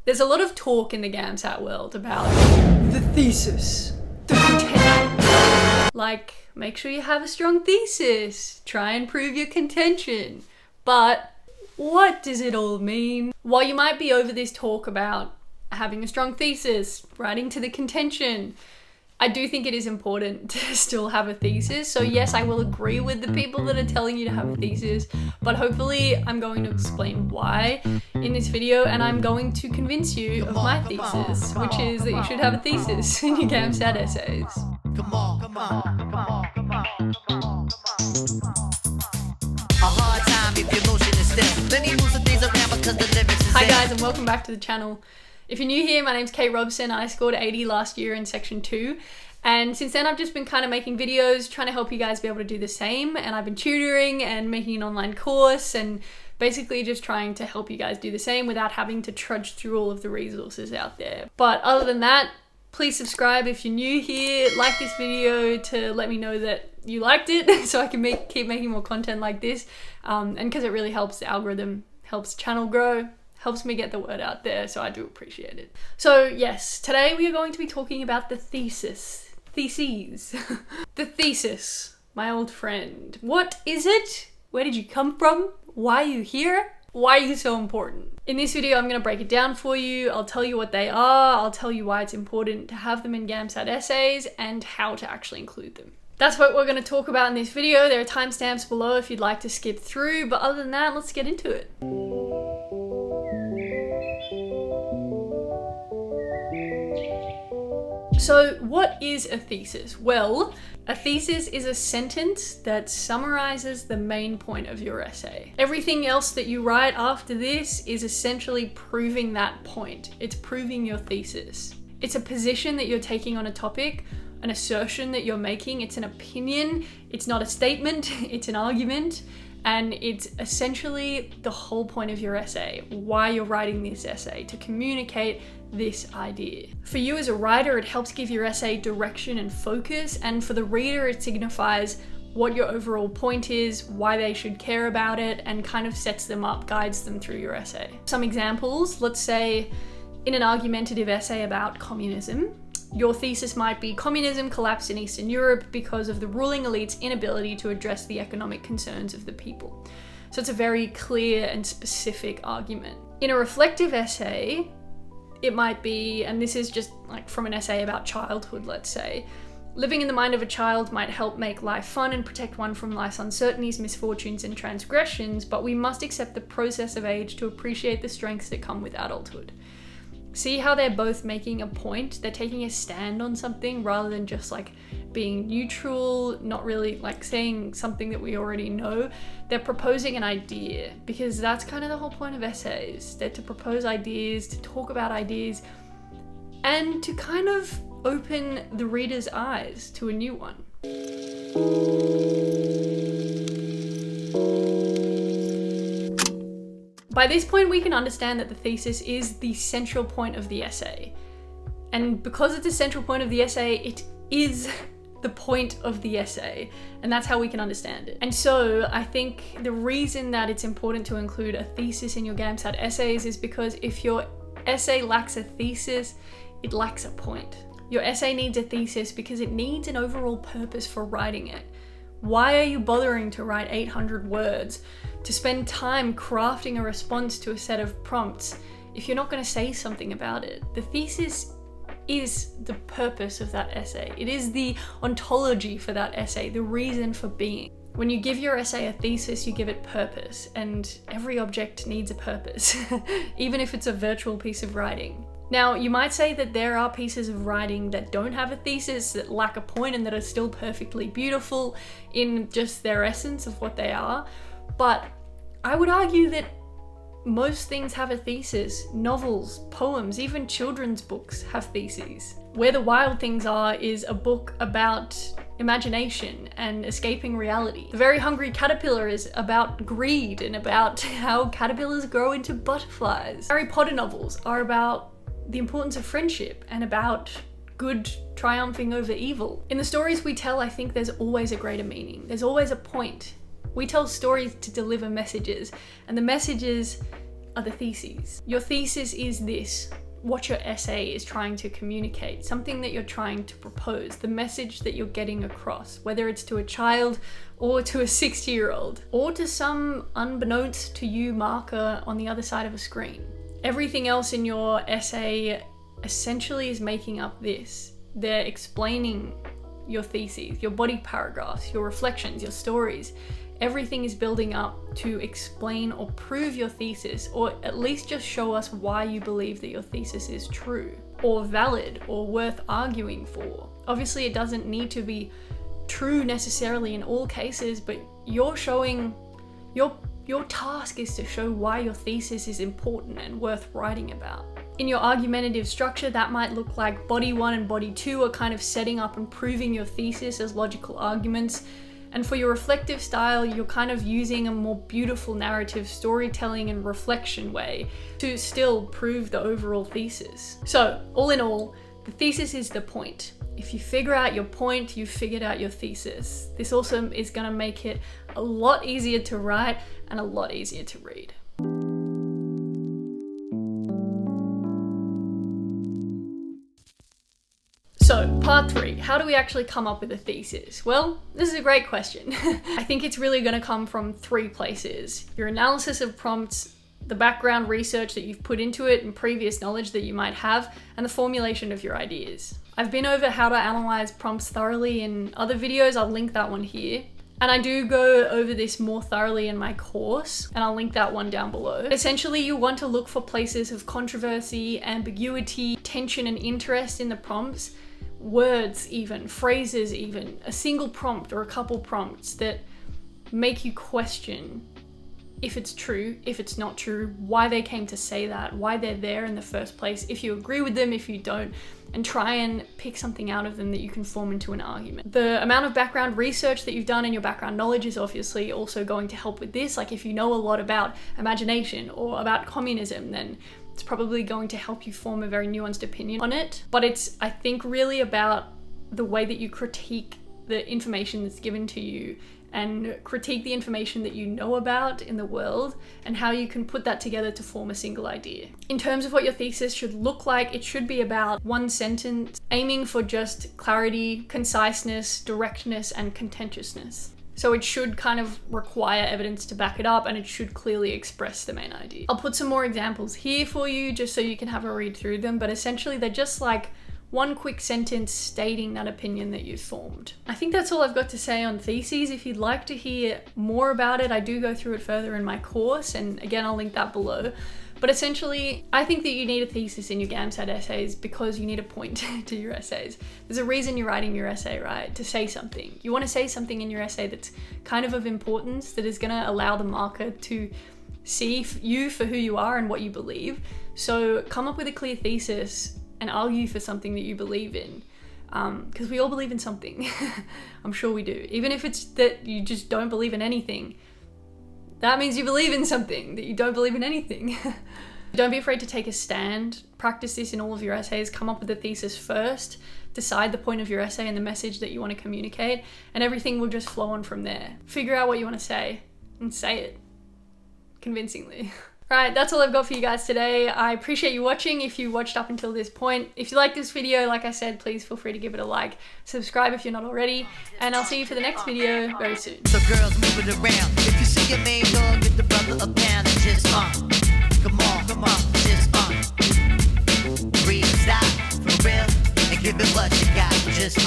There's a lot of talk in the GAMSAT world about the thesis, the contention. Like, make sure you have a strong thesis, try and prove your contention. But what does it all mean? While you might be over this talk about having a strong thesis, writing to the contention, I do think it is important to still have a thesis. So yes, I will agree with the people that are telling you to have a thesis, but hopefully I'm going to explain why in this video, and I'm going to convince you of my thesis, which is that you should have a thesis in your GAMSAT essays. Hi guys, and welcome back to the channel. If you're new here, my name's Kate Robson. I scored 80 last year in section 2. And since then I've just been kind of making videos, trying to help you guys be able to do the same. And I've been tutoring and making an online course and basically just trying to help you guys do the same without having to trudge through all of the resources out there. But other than that, please subscribe if you're new here. Like this video to let me know that you liked it so I can keep making more content like this. And because it really helps the algorithm, helps the channel grow, helps me get the word out there, so I do appreciate it. So yes, today we are going to be talking about the theses. The thesis, my old friend. What is it? Where did you come from? Why are you here? Why are you so important? In this video, I'm going to break it down for you. I'll tell you what they are. I'll tell you why it's important to have them in GAMSAT essays and how to actually include them. That's what we're going to talk about in this video. There are timestamps below if you'd like to skip through, but other than that, let's get into it. So what is a thesis? Well, a thesis is a sentence that summarizes the main point of your essay. Everything else that you write after this is essentially proving that point. It's proving your thesis. It's a position that you're taking on a topic, an assertion that you're making. It's an opinion. It's not a statement, it's an argument. And it's essentially the whole point of your essay, why you're writing this essay, to communicate this idea. For you as a writer, it helps give your essay direction and focus, and for the reader, it signifies what your overall point is, why they should care about it, and kind of sets them up, guides them through your essay. Some examples, let's say in an argumentative essay about communism, your thesis might be communism collapsed in Eastern Europe because of the ruling elite's inability to address the economic concerns of the people. So it's a very clear and specific argument. In a reflective essay, it might be, and this is just like from an essay about childhood, let's say, living in the mind of a child might help make life fun and protect one from life's uncertainties, misfortunes, and transgressions, but we must accept the process of age to appreciate the strengths that come with adulthood. See how they're both making a point? They're taking a stand on something rather than just like being neutral, not really like saying something that we already know. They're proposing an idea, because that's kind of the whole point of essays. They're to propose ideas, to talk about ideas, and to kind of open the reader's eyes to a new one. By this point, we can understand that the thesis is the central point of the essay. And because it's a central point of the essay, it is the point of the essay. And that's how we can understand it. And so I think the reason that it's important to include a thesis in your GAMSAT essays is because if your essay lacks a thesis, it lacks a point. Your essay needs a thesis because it needs an overall purpose for writing it. Why are you bothering to write 800 words, to spend time crafting a response to a set of prompts, if you're not going to say something about it? The thesis is the purpose of that essay. It is the ontology for that essay, the reason for being. When you give your essay a thesis, you give it purpose, and every object needs a purpose, even if it's a virtual piece of writing. Now, you might say that there are pieces of writing that don't have a thesis, that lack a point, and that are still perfectly beautiful in just their essence of what they are. But I would argue that most things have a thesis. Novels, poems, even children's books have theses. Where the Wild Things Are is a book about imagination and escaping reality. The Very Hungry Caterpillar is about greed and about how caterpillars grow into butterflies. Harry Potter novels are about the importance of friendship and about good triumphing over evil. In the stories we tell, I think there's always a greater meaning. There's always a point. We tell stories to deliver messages, and the messages are the theses. Your thesis is this: what your essay is trying to communicate, something that you're trying to propose, the message that you're getting across, whether it's to a child or to a 60-year-old or to some unbeknownst to you marker on the other side of a screen. Everything else in your essay essentially is making up this. They're explaining your theses, your body paragraphs, your reflections, your stories. Everything is building up to explain or prove your thesis, or at least just show us why you believe that your thesis is true or valid or worth arguing for. Obviously, it doesn't need to be true necessarily in all cases, but your task is to show why your thesis is important and worth writing about. In your argumentative structure, that might look like body 1 and body 2 are kind of setting up and proving your thesis as logical arguments. And for your reflective style, you're kind of using a more beautiful narrative storytelling and reflection way to still prove the overall thesis. So, all in all, the thesis is the point. If you figure out your point, you've figured out your thesis. This also is going to make it a lot easier to write and a lot easier to read. So, part 3, how do we actually come up with a thesis? Well, this is a great question. I think it's really going to come from 3 places: your analysis of prompts, the background research that you've put into it and previous knowledge that you might have, and the formulation of your ideas. I've been over how to analyze prompts thoroughly in other videos. I'll link that one here. And I do go over this more thoroughly in my course, and I'll link that one down below. Essentially, you want to look for places of controversy, ambiguity, tension, and interest in the prompts. Words even, phrases even, a single prompt or a couple prompts that make you question if it's true, if it's not true, why they came to say that, why they're there in the first place, if you agree with them, if you don't, and try and pick something out of them that you can form into an argument. The amount of background research that you've done and your background knowledge is obviously also going to help with this. Like if you know a lot about imagination or about communism, then it's probably going to help you form a very nuanced opinion on it. But it's, I think, really about the way that you critique the information that's given to you and critique the information that you know about in the world and how you can put that together to form a single idea. In terms of what your thesis should look like, it should be about 1 sentence, aiming for just clarity, conciseness, directness, and contentiousness. So it should kind of require evidence to back it up, and it should clearly express the main idea. I'll put some more examples here for you just so you can have a read through them, but essentially they're just like 1 quick sentence stating that opinion that you've formed. I think that's all I've got to say on theses. If you'd like to hear more about it, I do go through it further in my course, and again, I'll link that below. But essentially, I think that you need a thesis in your GAMSAT essays because you need a point to your essays. There's a reason you're writing your essay, right? To say something. You want to say something in your essay that's kind of importance, that is going to allow the marker to see you for who you are and what you believe. So come up with a clear thesis and argue for something that you believe in. Because we all believe in something. I'm sure we do. Even if it's that you just don't believe in anything, that means you believe in something, that you don't believe in anything. Don't be afraid to take a stand. Practice this in all of your essays. Come up with a thesis first. Decide the point of your essay and the message that you want to communicate, and everything will just flow on from there. Figure out what you want to say and say it convincingly. Right, that's all I've got for you guys today. I appreciate you watching if you watched up until this point. If you like this video, like I said, please feel free to give it a like. Subscribe if you're not already, and I'll see you for the next video very soon. So girls, move it around. If you see your main dog, get the brother a pound and just come on, just breathe, stop, for real, and give it what you got, just